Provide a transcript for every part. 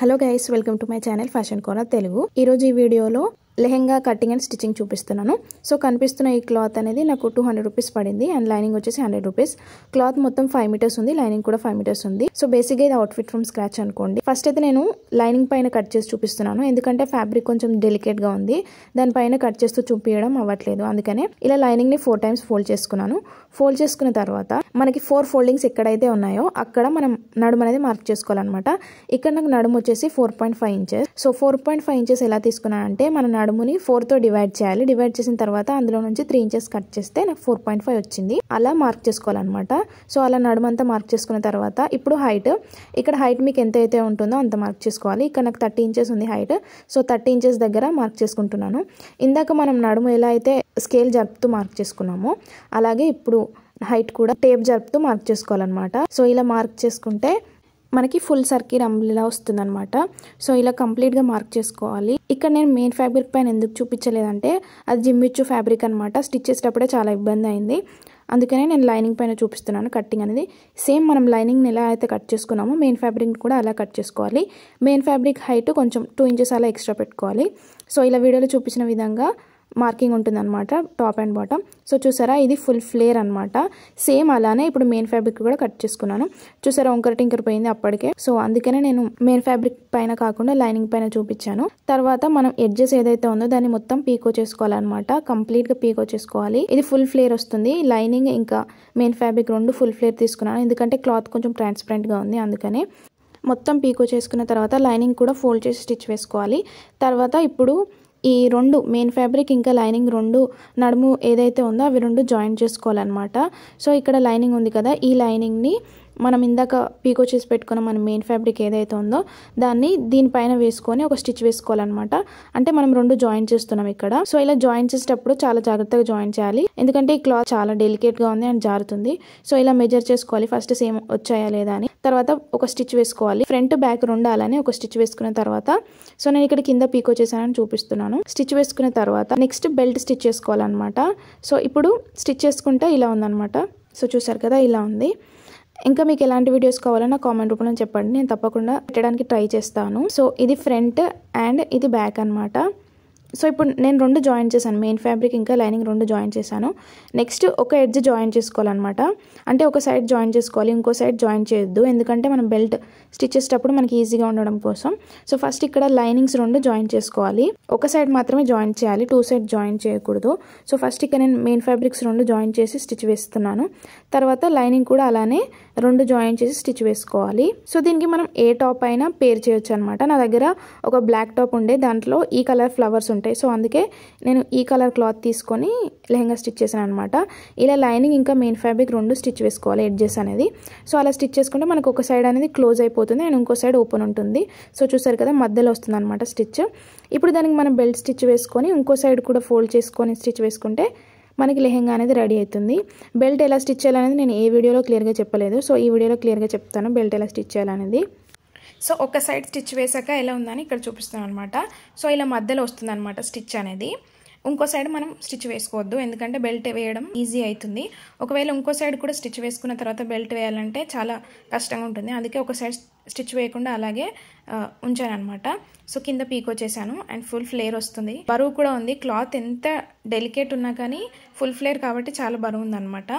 Hello guys, welcome to my channel fashion corner Telugu. ఈరోజు ఈ వీడియోలో లెహెంగా కటింగ్ అండ్ స్టిచ్చింగ్ చూపిస్తున్నాను. సో కనిపిస్తున్న ఈ క్లాత్ అనేది నాకు 200 రూపీస్ పడింది అండ్ లైనింగ్ వచ్చేసి 100 రూపీస్. క్లాత్ మొత్తం 5 మీటర్స్ ఉంది, లైనింగ్ కూడా 5 మీటర్స్ ఉంది. సో బేసిక్గా ఇది అవుట్ఫిట్ ఫ్రమ్ స్క్రాచ్ అనుకోండి. ఫస్ట్ అయితే నేను లైనింగ్ పైన కట్ చేసి చూపిస్తున్నాను, ఎందుకంటే ఫ్యాబ్రిక్ కొంచెం డెలికేట్ గా ఉంది, దానిపైన కట్ చేస్తూ చూపించడం అవ్వట్లేదు. అందుకనే ఇలా లైనింగ్ ని 4 టైమ్స్ ఫోల్డ్ చేసుకున్నాను. ఫోల్డ్ చేసుకున్న తర్వాత మనకి 4 ఫోల్డింగ్స్ ఎక్కడైతే ఉన్నాయో అక్కడ మనం నడుము అనేది మార్క్ చేసుకోవాలన్నమాట. ఇక్కడ నాకు నడుము వచ్చేసి 4.5 ఇంచెస్. సో 4.5 ఇంచెస్ ఎలా తీసుకున్నానంటే మన నడుముని 4 తో డివైడ్ చేయాలి. డివైడ్ చేసిన తర్వాత అందులో నుంచి 3 ఇంచెస్ కట్ చేస్తే నాకు 4.5 వచ్చింది. అలా మార్క్ చేసుకోవాలన్నమాట. సో అలా నడుము అంతా మార్క్ చేసుకున్న తర్వాత ఇప్పుడు హైట్, ఇక్కడ హైట్ మీకు ఎంత అయితే ఉంటుందో అంత మార్క్ చేసుకోవాలి. ఇక్కడ నాకు 30 ఇంచెస్ ఉంది హైట్. సో 30 ఇంచెస్ దగ్గర మార్క్ చేసుకుంటున్నాను. ఇందాక మనం నడుము ఎలా అయితే స్కేల్ జరుపుతూ మార్క్ చేసుకున్నామో అలాగే ఇప్పుడు హైట్ కూడా టేప్ జరుపుతూ మార్క్ చేసుకోవాలన్నమాట. సో ఇలా మార్క్ చేసుకుంటే మనకి ఫుల్ సర్కిల్ అంబ్రెల్లా వస్తుంది అనమాట. సో ఇలా కంప్లీట్గా మార్క్ చేసుకోవాలి. ఇక్కడ నేను మెయిన్ ఫ్యాబ్రిక్ పైన ఎందుకు చూపించలేదంటే అది జిమ్మిచ్చు ఫ్యాబ్రిక్ అనమాట. స్టిచ్ చేసేటప్పుడే చాలా ఇబ్బంది అయింది, అందుకనే నేను లైనింగ్ పైన చూపిస్తున్నాను కట్టింగ్ అనేది. సేమ్ మనం లైనింగ్ని ఎలా అయితే కట్ చేసుకున్నామో మెయిన్ ఫ్యాబ్రిక్ కూడా అలా కట్ చేసుకోవాలి. మెయిన్ ఫ్యాబ్రిక్ హైట్ కొంచెం 2 ఇంచెస్ అలా ఎక్స్ట్రా పెట్టుకోవాలి. సో ఇలా వీడియోలో చూపించిన విధంగా మార్కింగ్ ఉంటుంది అనమాట, టాప్ అండ్ బాటమ్. సో చూసారా, ఇది ఫుల్ ఫ్లేర్ అనమాట. సేమ్ అలానే ఇప్పుడు మెయిన్ ఫ్యాబ్రిక్ కూడా కట్ చేసుకున్నాను. చూసారా, వంకర టింకర్ పోయింది అప్పటికే. సో అందుకనే నేను మెయిన్ ఫ్యాబ్రిక్ పైన కాకుండా లైనింగ్ పైన చూపించాను. తర్వాత మనం ఎడ్జెస్ ఏదైతే ఉందో దాన్ని మొత్తం పీకో చేసుకోవాలన్నమాట. కంప్లీట్ గా పీకో చేసుకోవాలి. ఇది ఫుల్ ఫ్లేర్ వస్తుంది. లైనింగ్ ఇంకా మెయిన్ ఫ్యాబ్రిక్ రెండు ఫుల్ ఫ్లేర్ తీసుకున్నాను, ఎందుకంటే క్లాత్ కొంచెం ట్రాన్స్పరెంట్ గా ఉంది. అందుకనే మొత్తం పీకో చేసుకున్న తర్వాత లైనింగ్ కూడా ఫోల్డ్ చేసి స్టిచ్ వేసుకోవాలి. తర్వాత ఇప్పుడు ఈ రెండు మెయిన్ ఫ్యాబ్రిక్ ఇంకా లైనింగ్ రెండు నడుము ఏదైతే ఉందో అవి రెండు జాయిన్ చేసుకోవాలన్నమాట. సో ఇక్కడ లైనింగ్ ఉంది కదా, ఈ లైనింగ్ని మనం ఇందాక పీకో చేసి పెట్టుకున్న మన మెయిన్ ఫ్యాబ్రిక్ ఏదైతే ఉందో దాన్ని దీనిపైన వేసుకొని ఒక స్టిచ్ వేసుకోవాలన్నమాట. అంటే మనం రెండు జాయిన్ చేస్తున్నాం ఇక్కడ. సో ఇలా జాయిన్ చేసేటప్పుడు చాలా జాగ్రత్తగా జాయిన్ చేయాలి, ఎందుకంటే ఈ క్లాత్ చాలా డెలికేట్ గా ఉంది అండ్ జారుతుంది. సో ఇలా మెజర్ చేసుకోవాలి ఫస్ట్ సేమ్ వచ్చాయా లేదా అని. తర్వాత ఒక స్టిచ్ వేసుకోవాలి. ఫ్రంట్ బ్యాక్ రెండు అలానే ఒక స్టిచ్ వేసుకున్న తర్వాత, సో నేను ఇక్కడ కింద పీకో చేశానని చూపిస్తున్నాను. స్టిచ్ వేసుకున్న తర్వాత నెక్స్ట్ బెల్ట్ స్టిచ్ చేసుకోవాలన్నమాట. సో ఇప్పుడు స్టిచ్ చేసుకుంటే ఇలా ఉందన్నమాట. సో చూసారు కదా, ఇలా ఉంది. ఇంకా మీకు ఎలాంటి వీడియోస్ కావాలన్నా కామెంట్ రూపంలో చెప్పండి, నేను తప్పకుండా పెట్టడానికి ట్రై చేస్తాను. సో ఇది ఫ్రంట్ అండ్ ఇది బ్యాక్ అనమాట. సో ఇప్పుడు నేను రెండు జాయిన్ చేశాను, మెయిన్ ఫ్యాబ్రిక్ ఇంకా లైనింగ్ రెండు జాయిన్ చేశాను. నెక్స్ట్ ఒక ఎడ్జ్ జాయిన్ చేసుకోవాలన్నమాట. అంటే ఒక సైడ్ జాయిన్ చేసుకోవాలి, ఇంకో సైడ్ జాయిన్ చేయొద్దు, ఎందుకంటే మనం బెల్ట్ స్టిచ్ చేసేటప్పుడు మనకి ఈజీగా ఉండడం కోసం. సో ఫస్ట్ ఇక్కడ లైనింగ్స్ రెండు జాయిన్ చేసుకోవాలి. ఒక సైడ్ మాత్రమే జాయిన్ చేయాలి, 2 సైడ్ జాయిన్ చేయకూడదు. సో ఫస్ట్ ఇక్కడ నేను మెయిన్ ఫ్యాబ్రిక్స్ రెండు జాయిన్ చేసి స్టిచ్ వేస్తున్నాను. తర్వాత లైనింగ్ కూడా అలానే రెండు జాయిన్ చేసి స్టిచ్ వేసుకోవాలి. సో దీనికి మనం ఏ టాప్ అయినా పేర్ చేయొచ్చు అనమాట. నా దగ్గర ఒక బ్లాక్ టాప్ ఉండే, దాంట్లో ఈ కలర్ ఫ్లవర్స్ ఉంటాయి. సో అందుకే నేను ఈ కలర్ క్లాత్ తీసుకొని లెహంగా స్టిచ్ చేశాను అనమాట. ఇలా లైనింగ్ ఇంకా మెయిన్ ఫ్యాబ్రిక్ రెండు స్టిచ్ వేసుకోవాలి, ఎడ్జెస్ అనేది. సో అలా స్టిచ్ చేసుకుంటే మనకు ఒక సైడ్ అనేది క్లోజ్ అయిపోతుంది అండ్ ఇంకో సైడ్ ఓపెన్ ఉంటుంది. సో చూసారు కదా, మధ్యలో వస్తుంది అనమాట స్టిచ్. ఇప్పుడు దానికి మనం బెల్ట్ స్టిచ్ వేసుకొని ఇంకో సైడ్ కూడా ఫోల్డ్ చేసుకొని స్టిచ్ వేసుకుంటే మనకి లెహంగా అనేది రెడీ అవుతుంది. బెల్ట్ ఎలా స్టిచ్ చేయాలనేది నేను ఏ వీడియోలో క్లియర్గా చెప్పలేదు. సో ఈ వీడియోలో క్లియర్గా చెప్తాను బెల్ట్ ఎలా స్టిచ్ చేయాలనేది. సో ఒక సైడ్ స్టిచ్ వేసాక ఎలా ఉందని ఇక్కడ చూపిస్తాను అనమాట. సో ఇలా మధ్యలో వస్తుంది అనమాట స్టిచ్ అనేది. ఇంకో సైడ్ మనం స్టిచ్ వేసుకోవద్దు, ఎందుకంటే బెల్ట్ వేయడం ఈజీ అవుతుంది. ఒకవేళ ఇంకో సైడ్ కూడా స్టిచ్ వేసుకున్న తర్వాత బెల్ట్ వేయాలంటే చాలా కష్టంగా ఉంటుంది. అందుకే ఒక సైడ్ స్టిచ్ వేయకుండా అలాగే ఉంచాను అనమాట. సో కింద పీకో చేశాను అండ్ ఫుల్ ఫ్లేర్ వస్తుంది. బరువు కూడా ఉంది. క్లాత్ ఎంత డెలికేట్ ఉన్నా కానీ ఫుల్ ఫ్లేర్ కాబట్టి చాలా బరువు ఉందన్నమాట.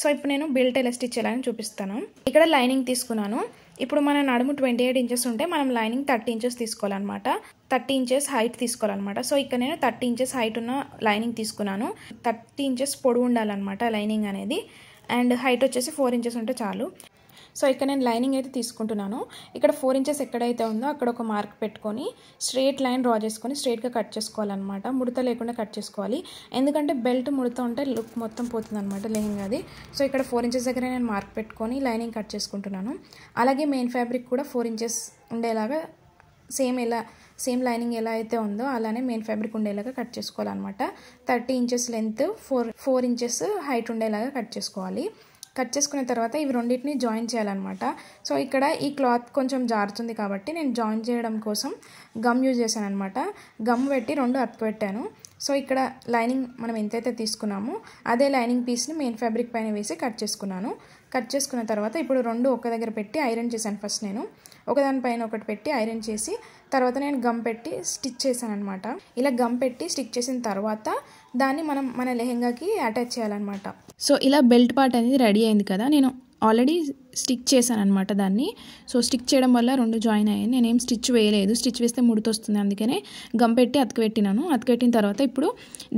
సో ఇప్పుడు నేను బెల్ట్ ఎలా స్టిచ్ చేయాలని చూపిస్తాను. ఇక్కడ లైనింగ్ తీసుకున్నాను. ఇప్పుడు మన నడుము 28 ఇంచెస్ ఉంటే మనం లైనింగ్ 30 ఇంచెస్ తీసుకోవాలన్నమాట. 30 ఇంచెస్ హైట్ తీసుకోవాలన్నమాట. సో ఇక్కడ నేను 30 ఇంచెస్ హైట్ ఉన్న లైనింగ్ తీసుకున్నాను. 30 ఇంచెస్ పొడవు ఉండాలన్నమాట లైనింగ్ అనేది. అండ్ హైట్ వచ్చేసి 4 ఇంచెస్ ఉంటే చాలు. సో ఇక్కడ నేను లైనింగ్ అయితే తీసుకుంటున్నాను. ఇక్కడ 4 ఇంచెస్ ఎక్కడైతే ఉందో అక్కడ ఒక మార్క్ పెట్టుకొని స్ట్రేట్ లైన్ డ్రా చేసుకొని స్ట్రేట్గా కట్ చేసుకోవాలన్నమాట. ముడత లేకుండా కట్ చేసుకోవాలి, ఎందుకంటే బెల్ట్ ముడత ఉంటే లుక్ మొత్తం పోతుంది అనమాట లెహంగాది. సో ఇక్కడ 4 ఇంచెస్ దగ్గర నేను మార్క్ పెట్టుకొని లైనింగ్ కట్ చేసుకుంటున్నాను. అలాగే మెయిన్ ఫ్యాబ్రిక్ కూడా 4 ఇంచెస్ ఉండేలాగా సేమ్ లైనింగ్ ఎలా అయితే ఉందో అలానే మెయిన్ ఫ్యాబ్రిక్ ఉండేలాగా కట్ చేసుకోవాలన్నమాట. 30 ఇంచెస్ లెంత్, 4 ఇంచెస్ హైట్ ఉండేలాగా కట్ చేసుకోవాలి. కట్ చేసుకున్న తర్వాత ఇవి రెండింటిని జాయిన్ చేయాలన్నమాట. సో ఇక్కడ ఈ క్లాత్ కొంచెం జారుతుంది కాబట్టి నేను జాయిన్ చేయడం కోసం గమ్ యూజ్ చేశాను అనమాట. గమ్ పెట్టి రెండు అతుకుపెట్టాను. సో ఇక్కడ లైనింగ్ మనం ఎంతైతే తీసుకున్నామో అదే లైనింగ్ పీస్ని మెయిన్ ఫ్యాబ్రిక్ పైన వేసి కట్ చేసుకున్నాను. కట్ చేసుకున్న తర్వాత ఇప్పుడు రెండు ఒక దగ్గర పెట్టి ఐరన్ చేశాను. ఫస్ట్ నేను ఒకదానిపైన ఒకటి పెట్టి ఐరన్ చేసి తర్వాత నేను గమ్ పెట్టి స్టిచ్ చేశాను అనమాట. ఇలా గమ్ పెట్టి స్టిచ్ చేసిన తర్వాత దాన్ని మనం మన లెహెంగాకి అటాచ్ చేయాలన్నమాట. సో ఇలా బెల్ట్ పార్ట్ అనేది రెడీ అయింది కదా, నేను ఆల్రెడీ స్టిక్ చేశాను అనమాట దాన్ని. సో స్టిక్ చేయడం వల్ల రెండు జాయిన్ అయ్యాయి. నేనేం స్టిచ్ వేయలేదు, స్టిచ్ వేస్తే ముడితొస్తుంది, అందుకనే గమ్ పెట్టి అతకబెట్టినాను. అతకబెట్టిన తర్వాత ఇప్పుడు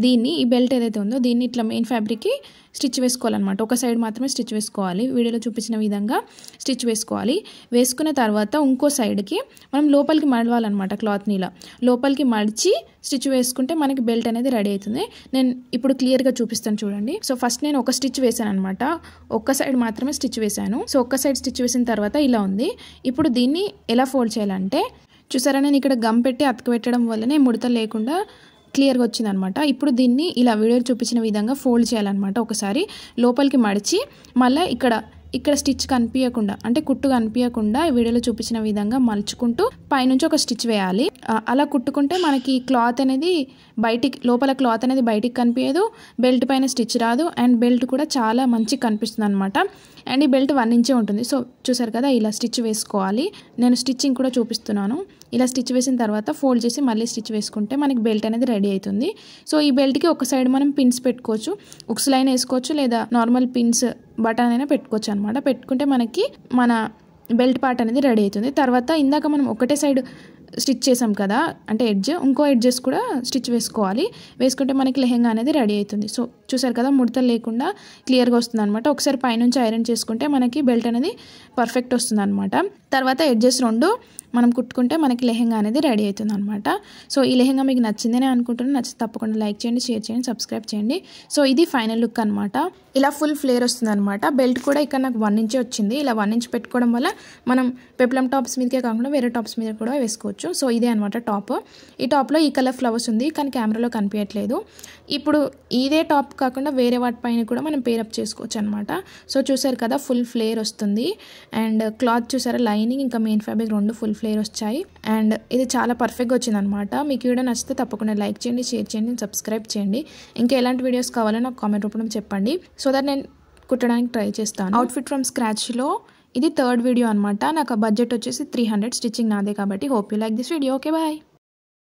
దీన్ని ఈ బెల్ట్ ఏదైతే ఉందో దీన్ని ఇట్లా మెయిన్ ఫ్యాబ్రిక్కి స్టిచ్ వేసుకోవాలన్నమాట. ఒక సైడ్ మాత్రమే స్టిచ్ వేసుకోవాలి, వీడియోలో చూపించిన విధంగా స్టిచ్ వేసుకోవాలి. వేసుకున్న తర్వాత ఇంకో సైడ్కి మనం లోపలికి మడవాలన్నమాట. క్లాత్ని ఇలా లోపలికి మడిచి స్టిచ్ వేసుకుంటే మనకి బెల్ట్ అనేది రెడీ అవుతుంది. నేను ఇప్పుడు క్లియర్గా చూపిస్తాను చూడండి. సో ఫస్ట్ నేను ఒక స్టిచ్ వేసాను అనమాట, ఒక్క సైడ్ మాత్రమే స్టిచ్ వేసాను. సో ఒక్క సైడ్ స్టిచ్ వేసిన తర్వాత ఇలా ఉంది. ఇప్పుడు దీన్ని ఎలా ఫోల్డ్ చేయాలంటే చూసారా, నేను ఇక్కడ గమ్ పెట్టి అతకబెట్టడం వల్లనే ముడత లేకుండా క్లియర్గా వచ్చింది అనమాట. ఇప్పుడు దీన్ని ఇలా వీడియోలో చూపించిన విధంగా ఫోల్డ్ చేయాలన్నమాట. ఒకసారి లోపలికి మడిచి మళ్ళీ ఇక్కడ స్టిచ్ కనిపించకుండా అంటే కుట్టు కనిపించకుండా వీడియోలో చూపించిన విధంగా మలుచుకుంటూ పైనుంచి ఒక స్టిచ్ వేయాలి. అలా కుట్టుకుంటే మనకి క్లాత్ అనేది లోపల క్లాత్ అనేది బయటికి కనిపించదు, బెల్ట్ పైన స్టిచ్ రాదు, అండ్ బెల్ట్ కూడా చాలా మంచిగా కనిపిస్తుంది అనమాట. అండ్ ఈ బెల్ట్ 1 ఇంచే ఉంటుంది. సో చూసారు కదా, ఇలా స్టిచ్ వేసుకోవాలి. నేను స్టిచ్చింగ్ కూడా చూపిస్తున్నాను. ఇలా స్టిచ్ వేసిన తర్వాత ఫోల్డ్ చేసి మళ్ళీ స్టిచ్ వేసుకుంటే మనకి బెల్ట్ అనేది రెడీ అవుతుంది. సో ఈ బెల్ట్కి ఒక సైడ్ మనం పిన్స్ పెట్టుకోవచ్చు, ఉక్స్ లైన్ వేసుకోవచ్చు, లేదా నార్మల్ పిన్స్ బటన్ అయినా పెట్టుకోవచ్చు అనమాట. పెట్టుకుంటే మనకి మన బెల్ట్ పార్ట్ అనేది రెడీ అవుతుంది. తర్వాత ఇందాక మనం ఒకటే సైడ్ స్టిచ్ చేసాం కదా అంటే ఇంకో ఎడ్జెస్ కూడా స్టిచ్ వేసుకోవాలి. వేసుకుంటే మనకి లెహెంగా అనేది రెడీ అవుతుంది. సో చూసారు కదా, ముడతలు లేకుండా క్లియర్గా వస్తుంది అనమాట. ఒకసారి పైనుంచి ఐరన్ చేసుకుంటే మనకి బెల్ట్ అనేది పర్ఫెక్ట్ వస్తుంది అనమాట. తర్వాత ఎడ్జెస్ రెండు మనం కుట్టుకుంటే మనకి లెహెంగా అనేది రెడీ అవుతుంది అనమాట. సో ఈ లెహెంగా మీకు నచ్చిందని అనుకుంటున్నాను. నచ్చితే తప్పకుండా లైక్ చేయండి, షేర్ చేయండి, సబ్స్క్రైబ్ చేయండి. సో ఇది ఫైనల్ లుక్ అనమాట. ఇలా ఫుల్ ఫ్లేర్ వస్తుంది అనమాట. బెల్ట్ కూడా ఇక్కడ నాకు 1 ఇంచే వచ్చింది. ఇలా 1 ఇంచ్ పెట్టుకోవడం వల్ల మనం పెప్లం టాప్స్ మీదకే కాకుండా వేరే టాప్స్ మీద కూడా వేసుకోవచ్చు. సో ఇదే అనమాట టాప్. ఈ టాప్లో ఈ కలర్ ఫ్లవర్స్ ఉంది, కానీ కెమెరాలో కనిపించట్లేదు. ఇప్పుడు ఇదే టాప్ కాకుండా వేరే వాటిపైన కూడా మనం పేరప్ చేసుకోవచ్చు అనమాట. సో చూసారు కదా, ఫుల్ ఫ్లేర్ వస్తుంది. అండ్ క్లాత్ చూసారా, లైనింగ్ ఇంకా మెయిన్ ఫ్యాబ్రిక్ రెండు ఫుల్ ఫ్లేర్ వచ్చాయి. అండ్ ఇది చాలా పర్ఫెక్ట్గా వచ్చింది అనమాట. మీకు వీడియో నచ్చితే తప్పకుండా లైక్ చేయండి, షేర్ చేయండి, సబ్స్క్రైబ్ చేయండి. ఇంకా ఎలాంటి వీడియోస్ కావాలో నాకు కామెంట్ రూపంలో చెప్పండి, సో దట్ నేను కుట్టడానికి ట్రై చేస్తాను. అవుట్ఫిట్ ఫ్రమ్ స్క్రాచ్లో ఇది 3rd వీడియో అనమాట. నాకు బడ్జెట్ వచ్చేసి 300, స్టిచ్చింగ్ నాదే కాబట్టి. Hope you like this video. Okay, bye.